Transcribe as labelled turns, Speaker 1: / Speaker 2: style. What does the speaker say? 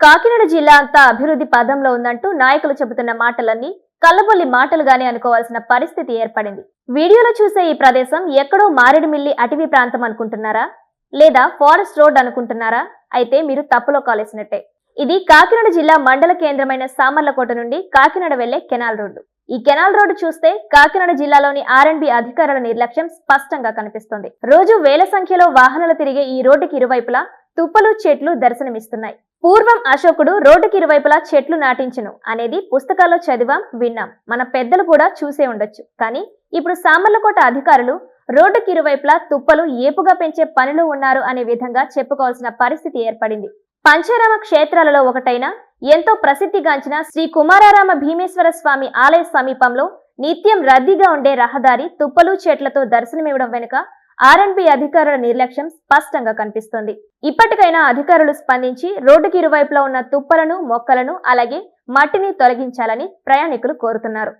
Speaker 1: కాకినాడ జిల్లా అంతా అభివృద్ధి పదంలో ఉందంటూ నాయకులు చెబుతున్న మాటలన్నీ కల్లబొల్లి మాటలుగానే అనుకోవాల్సిన పరిస్థితి ఏర్పడింది. వీడియోలో చూసే ఈ ప్రదేశం ఎక్కడో మారేడుమిల్లి అటవీ ప్రాంతం అనుకుంటున్నారా, లేదా ఫారెస్ట్ రోడ్ అనుకుంటున్నారా? అయితే మీరు తప్పులో కాలేసినట్టే. ఇది కాకినాడ జిల్లా మండల కేంద్రమైన సామర్లకోట నుండి కాకినాడ వెళ్లే కెనాల్ రోడ్డు. ఈ కెనాల్ రోడ్డు చూస్తే కాకినాడ జిల్లాలోని ఆర్ఎండ్బి అధికారుల నిర్లక్ష్యం స్పష్టంగా కనిపిస్తుంది. రోజు వేల సంఖ్యలో వాహనాలు తిరిగే ఈ రోడ్డుకి ఇరువైపులా తుప్పలు, చెట్లు దర్శనమిస్తున్నాయి. పూర్వం అశోకుడు రోడ్డుకి ఇరువైపులా చెట్లు నాటించును అనేది పుస్తకాల్లో చదివాం, విన్నాం. మన పెద్దలు కూడా చూసే ఉండొచ్చు. కానీ ఇప్పుడు సామర్లకోట అధికారులు రోడ్డుకి ఇరువైపులా తుప్పలు ఏపుగా పెంచే పనిలో ఉన్నారు అనే విధంగా చెప్పుకోవాల్సిన పరిస్థితి ఏర్పడింది. పంచారామ క్షేత్రాలలో ఒకటైన ఎంతో ప్రసిద్ధిగాంచిన శ్రీ కుమారారామ భీమేశ్వర స్వామి ఆలయ సమీపంలో నిత్యం రద్దీగా ఉండే రహదారి తుప్పలు, చెట్లతో దర్శనమివ్వడం వెనుక ఆర్ఎండ్బి అధికారుల నిర్లక్ష్యం స్పష్టంగా కనిపిస్తోంది. ఇప్పటికైనా అధికారులు స్పందించి రోడ్డుకి ఇరువైపులా ఉన్న తుప్పలను, మొక్కలను అలాగే మట్టిని తొలగించాలని ప్రయాణికులు కోరుతున్నారు.